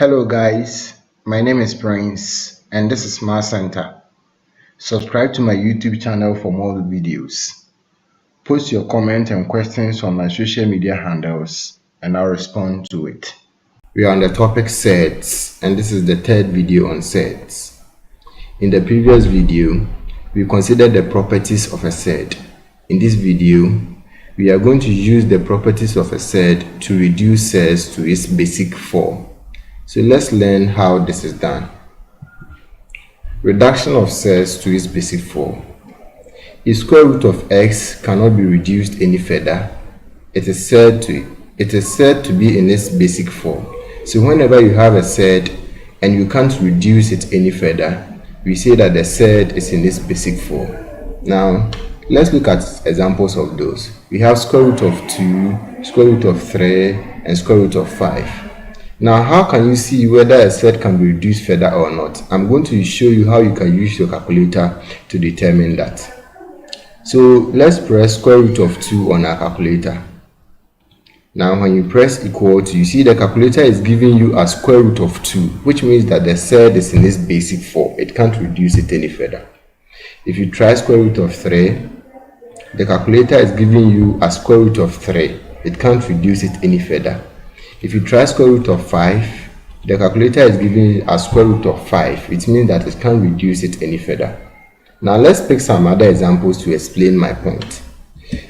Hello guys, my name is Prince and this is Math Center. Subscribe to my YouTube channel for more videos. Post your comments and questions on my social media handles and I'll respond to it. We are on the topic surds and this is the third video on surds. In the previous video, we considered the properties of a surd. In this video, we are going to use the properties of a surd to reduce surds to its basic form. So let's learn how this is done. Reduction of surds to its basic form. If square root of x cannot be reduced any further, it is said to be in its basic form. So whenever you have a surd and you can't reduce it any further, we say that the surd is in its basic form. Now, let's look at examples of those. We have square root of 2, square root of 3, and square root of 5. Now, how can you see whether a surd can be reduced further or not? I'm going to show you how you can use your calculator to determine that. So let's press square root of 2 on our calculator. Now, when you press equal to, you see the calculator is giving you a square root of 2, which means that the surd is in its basic form. It can't reduce it any further. If you try square root of 3, the calculator is giving you a square root of 3. It can't reduce it any further. If you try square root of 5, the calculator is giving you a square root of 5. It means that it can't reduce it any further. Now let's pick some other examples to explain my point.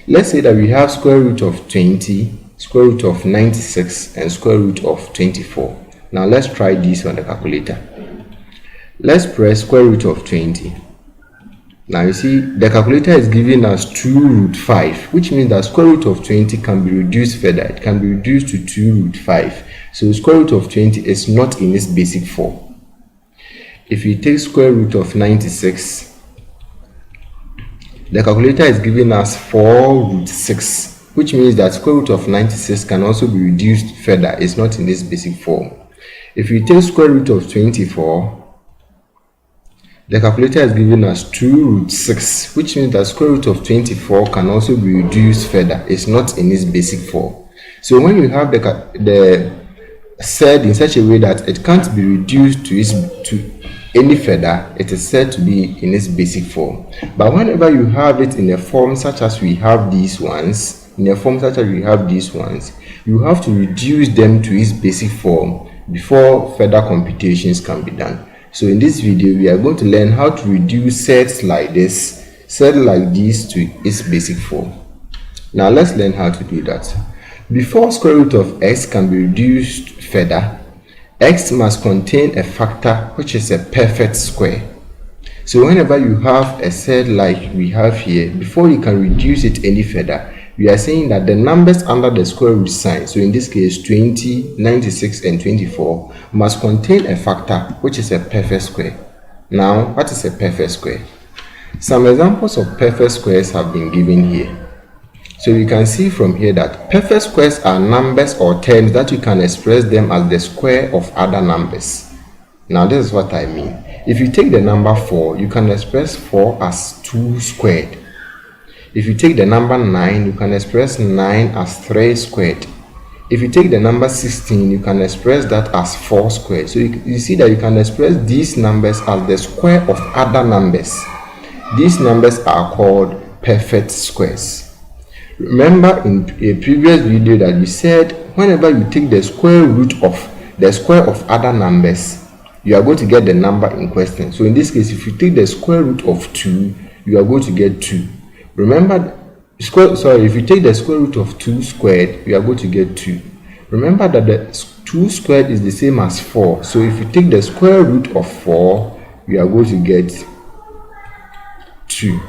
Let's say that we have square root of 20, square root of 96, and square root of 24. Now let's try this on the calculator. Let's press square root of 20. Now you see the calculator is giving us 2 root 5, which means that square root of 20 can be reduced further. It can be reduced to 2 root 5. So square root of 20 is not in its basic form. If you take square root of 96, the calculator is giving us 4 root 6, which means that square root of 96 can also be reduced further. It's not in its basic form. If you take square root of 24, the calculator is giving us 2 root 6, which means that square root of 24 can also be reduced further. It's not in its basic form. So when you have the surd in such a way that it can't be reduced to any further, it is said to be in its basic form. But whenever you have it in a form such as we have these ones, you have to reduce them to its basic form before further computations can be done. So in this video, we are going to learn how to reduce surds like this, to its basic form. Now let's learn how to do that. Before square root of x can be reduced further, x must contain a factor which is a perfect square. So whenever you have a surd like we have here, before you can reduce it any further, we are saying that the numbers under the square root sign, so in this case 20, 96, and 24, must contain a factor which is a perfect square. Now, what is a perfect square? Some examples of perfect squares have been given here. So you can see from here that perfect squares are numbers or terms that you can express them as the square of other numbers. Now, this is what I mean. If you take the number 4, you can express 4 as 2 squared. If you take the number 9, you can express 9 as 3 squared. If you take the number 16, you can express that as 4 squared. So you see that you can express these numbers as the square of other numbers. These numbers are called perfect squares. Remember in a previous video that we said whenever you take the square root of the square of other numbers, you are going to get the number in question. So in this case, if you take the square root of 2, you are going to get 2. Remember, if you take the square root of 2 squared, you are going to get 2. Remember that the 2 squared is the same as 4. So if you take the square root of 4, you are going to get 2.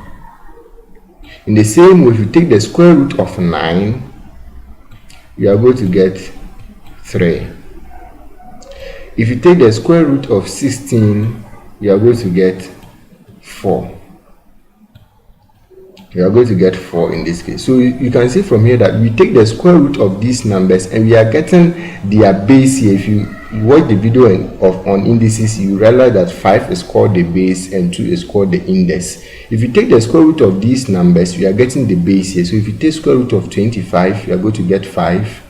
In the same way, if you take the square root of 9, you are going to get 3. If you take the square root of 16, you are going to get 4. You are going to get 4 in this case. So you can see from here that we take the square root of these numbers and we are getting their base here. If you watch the video on indices, you realize that 5 is called the base and 2 is called the index. If you take the square root of these numbers, we are getting the base here. So if you take square root of 25, you are going to get 5.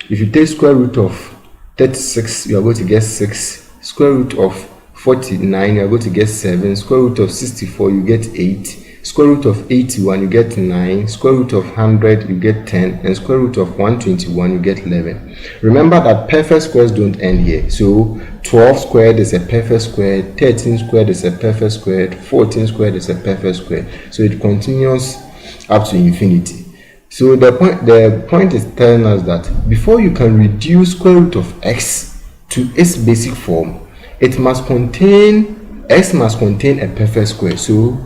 If you take square root of 36, you are going to get 6. Square root of 49, you are going to get 7. Square root of 64, you get 8. Square root of 81, you get 9. Square root of 100, you get 10. And square root of 121, you get 11. Remember that perfect squares don't end here. So 12 squared is a perfect square, 13 squared is a perfect square, 14 squared is a perfect square. So it continues up to infinity. So the point is telling us that before you can reduce square root of x to its basic form, x must contain a perfect square. So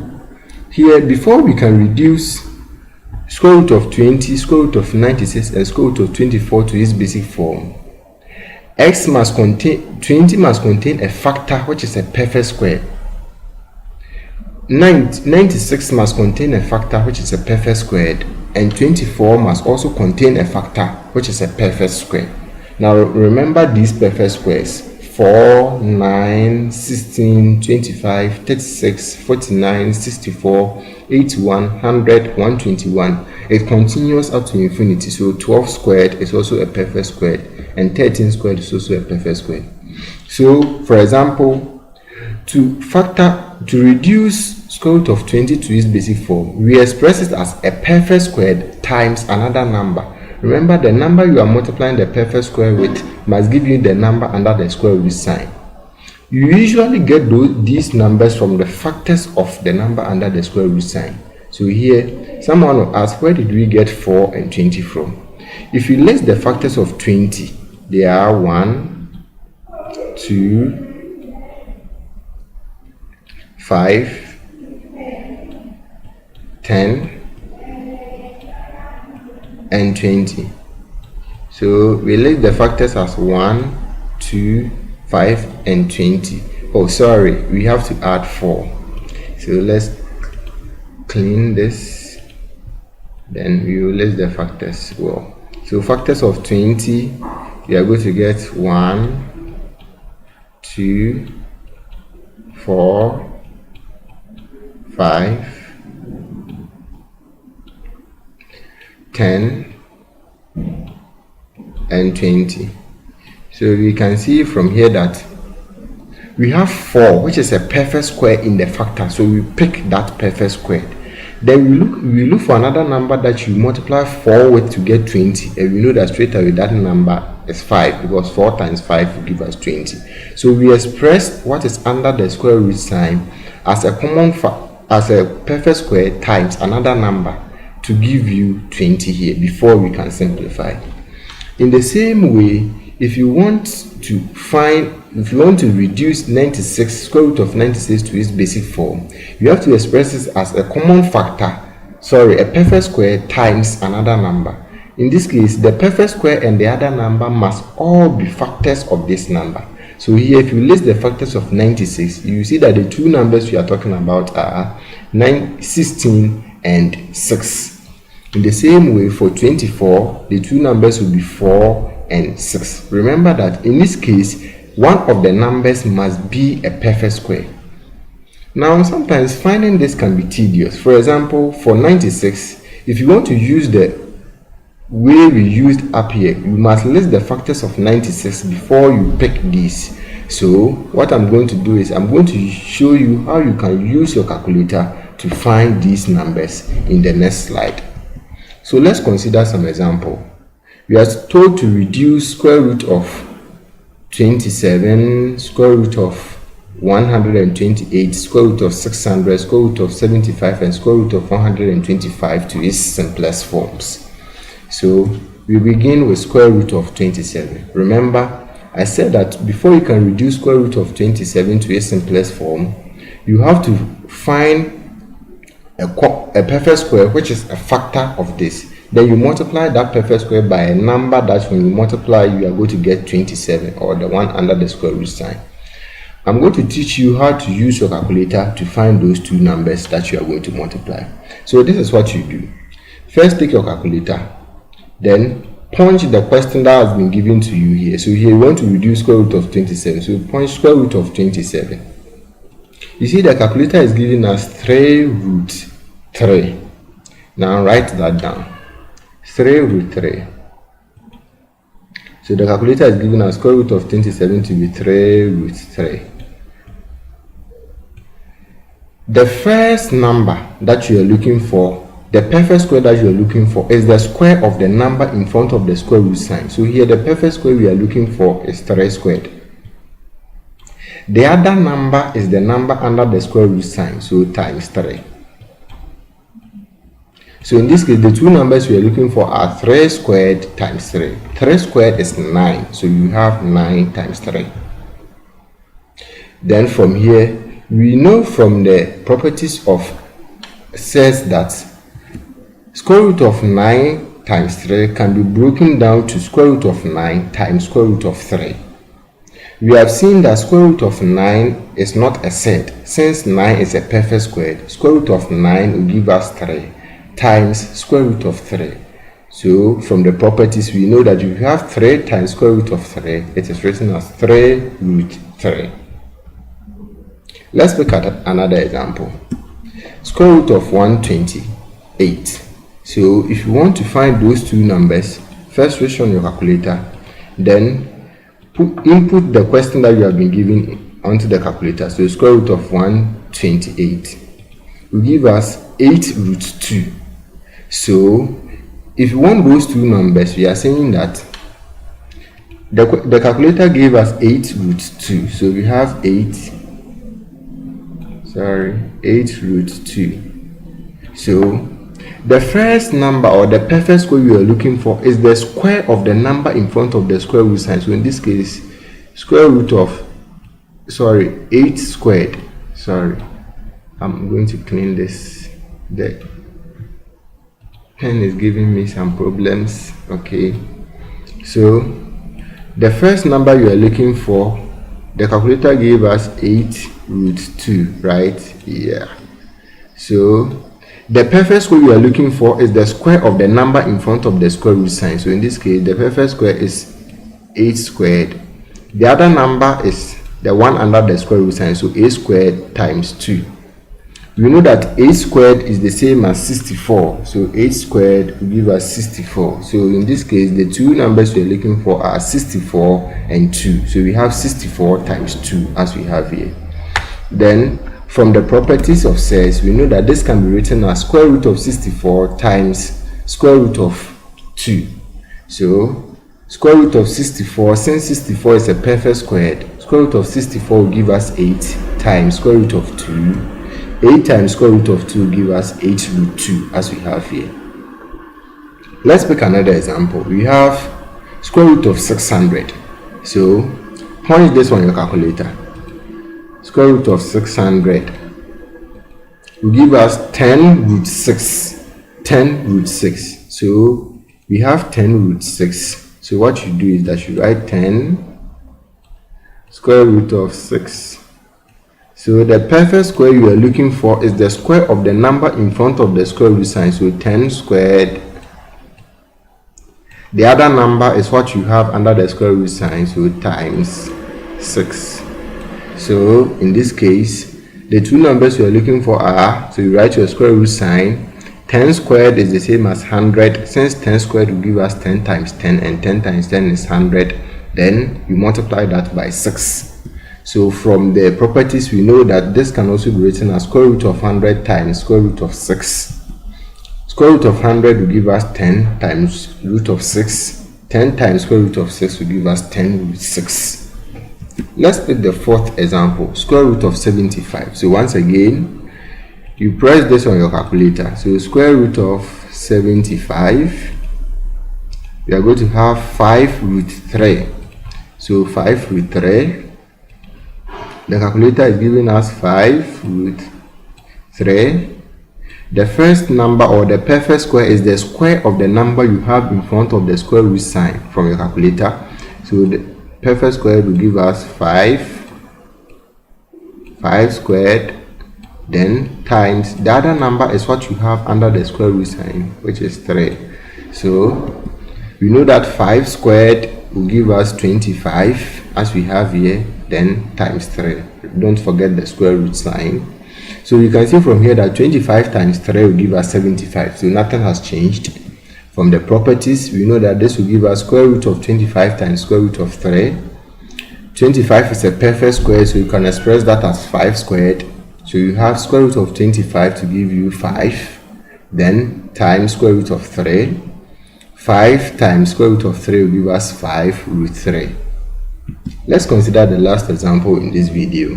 here, before we can reduce square root of 20, square root of 96, and square root of 24 to its basic form, 20 must contain a factor which is a perfect square. 96 must contain a factor which is a perfect squared, and 24 must also contain a factor which is a perfect square. Now remember these perfect squares: 4, 9, 16, 25, 36, 49, 64, 81, 100, 121. It continues up to infinity. So 12 squared is also a perfect squared, and 13 squared is also a perfect squared. So for example, to reduce square root of 20 to its basic form, we express it as a perfect squared times another number. Remember, the number you are multiplying the perfect square with must give you the number under the square root sign. You usually get these numbers from the factors of the number under the square root sign. So here, someone will ask, where did we get 4 and 20 from? If you list the factors of 20, they are 1, 2, 5, 10, and 20. So we list the factors as 1, 2, 5, and 20. Oh, sorry, we have to add 4. So let's clean this. Then we will list the factors well. So factors of 20, we are going to get 1, 2, 4, 5, 10, and 20. So we can see from here that we have 4, which is a perfect square in the factor. So we pick that perfect square. Then we look for another number that you multiply 4 with to get 20, and we know that straight away that number is 5, because 4 times 5 will give us 20. So we express what is under the square root sign as a perfect square times another number to give you 20 here before we can simplify. In the same way, if you want to reduce 96, square root of 96 to its basic form, you have to express this as a perfect square times another number. In this case, the perfect square and the other number must all be factors of this number. So here, if you list the factors of 96, you see that the two numbers we are talking about are 16 and 6. In the same way, for 24, the two numbers will be 4 and 6. Remember that in this case, one of the numbers must be a perfect square. Now, sometimes finding this can be tedious. For example, for 96, if you want to use the way we used up here, you must list the factors of 96 before you pick these. So what I'm going to do is I'm going to show you how you can use your calculator to find these numbers in the next slide. So let's consider some example. We are told to reduce square root of 27, square root of 128, square root of 600, square root of 75, and square root of 125 to its simplest forms. So we begin with square root of 27. Remember, I said that before you can reduce square root of 27 to its simplest form, you have to find a perfect square which is a factor of this. Then you multiply that perfect square by a number that when you multiply, you are going to get 27, or the one under the square root sign. I'm going to teach you how to use your calculator to find those two numbers that you are going to multiply. So this is what you do. First, take your calculator, then punch the question that has been given to you here. So here you want to reduce square root of 27. So punch square root of 27. You see the calculator is giving us 3 root 3. Now write that down. 3 root 3. So the calculator is giving us square root of 27 to be 3 root 3. The first number that you are looking for, the perfect square that you are looking for, is the square of the number in front of the square root sign. So here the perfect square we are looking for is 3 squared. The other number is the number under the square root sign, so times 3. So in this case, the two numbers we are looking for are 3 squared times 3. 3 squared is 9, so you have 9 times 3. Then from here, we know from the properties of sets that square root of 9 times 3 can be broken down to square root of 9 times square root of 3. We have seen that square root of 9 is not a set. Since 9 is a perfect square, square root of 9 will give us 3 times square root of 3. So from the properties, we know that if you have 3 times square root of 3, it is written as 3 root 3. Let's look at another example. Square root of 128. So if you want to find those two numbers, first switch on your calculator, then input the question that you have been given onto the calculator. So square root of 128 will give us 8 root 2. So if you want those two numbers, we are saying that the calculator gave us 8 root 2. So we have 8 root 2. So the first number, or the perfect square we are looking for, is the square of the number in front of the square root sign. So in this case, square root of 8 squared. I'm going to clean this. The pen is giving me some problems. Okay, so the first number you are looking for, the calculator gave us 8 root 2, right? Yeah. So the perfect square we are looking for is the square of the number in front of the square root sign. So in this case, the perfect square is 8 squared. The other number is the one under the square root sign, so 8 squared times 2. We know that 8 squared is the same as 64. So 8 squared will give us 64. So in this case, the two numbers we are looking for are 64 and 2. So we have 64 times 2 as we have here. Then from the properties of sets, we know that this can be written as square root of 64 times square root of 2. So square root of 64, since 64 is a perfect square, square root of 64 will give us 8 times square root of 2. 8 times square root of 2 will give us 8 root 2 as we have here. Let's pick another example. We have square root of 600. So punch this on your calculator. Square root of 600 will give us 10 root 6. 10 root 6. So we have 10 root 6. So what you do is that you write 10 square root of 6. So the perfect square you are looking for is the square of the number in front of the square root sign. So 10 squared. The other number is what you have under the square root sign, so times 6. So in this case, the two numbers you are looking for are, so you write your square root sign. 10 squared is the same as 100. Since 10 squared will give us 10 times 10, and 10 times 10 is 100, then you multiply that by 6. So from the properties, we know that this can also be written as square root of 100 times square root of 6. Square root of 100 will give us 10 times root of 6. 10 times square root of 6 will give us 10 root 6. Let's take the fourth example, square root of 75. So once again, you press this on your calculator. So square root of 75, we are going to have 5 root 3. So 5 root 3. The calculator is giving us 5 root 3. The first number, or the perfect square, is the square of the number you have in front of the square root sign from your calculator. So the perfect square will give us 5 squared, then times the other number is what you have under the square root sign, which is 3. So we know that 5 squared will give us 25 as we have here, then times 3. Don't forget the square root sign. So you can see from here that 25 times 3 will give us 75. So nothing has changed. From the properties, we know that this will give us square root of 25 times square root of 3. 25 is a perfect square, so you can express that as 5 squared. So you have square root of 25 to give you 5, then times square root of 3. 5 times square root of 3 will give us 5 root 3. Let's consider the last example in this video.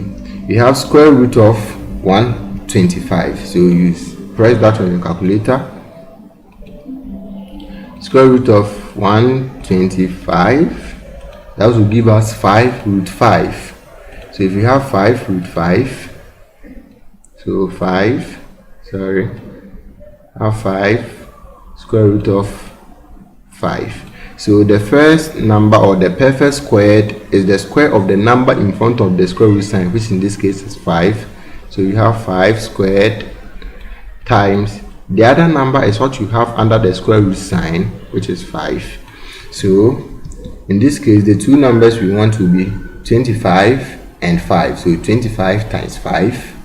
We have square root of 125. So you press that on your calculator. Square root of 125, that will give us 5 root 5. So if you have 5 root 5, so 5 square root of 5. So the first number, or the perfect squared, is the square of the number in front of the square root sign, which in this case is 5. So you have 5 squared times the other number is what you have under the square root sign, which is 5. So in this case, the two numbers we want to be 25 and 5. So 25 times 5.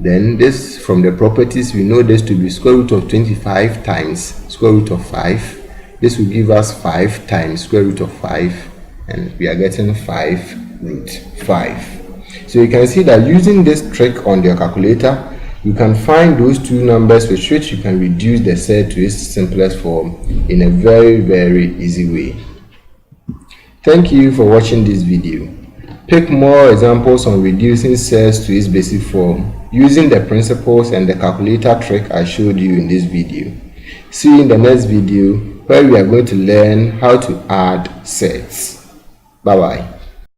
Then this, from the properties, we know this to be square root of 25 times square root of 5. This will give us 5 times square root of 5, and we are getting 5 root 5. So you can see that using this trick on your calculator, you can find those two numbers with which you can reduce the set to its simplest form in a very, very easy way. Thank you for watching this video. Pick more examples on reducing sets to its basic form using the principles and the calculator trick I showed you in this video. See you in the next video, where we are going to learn how to add sets. Bye bye.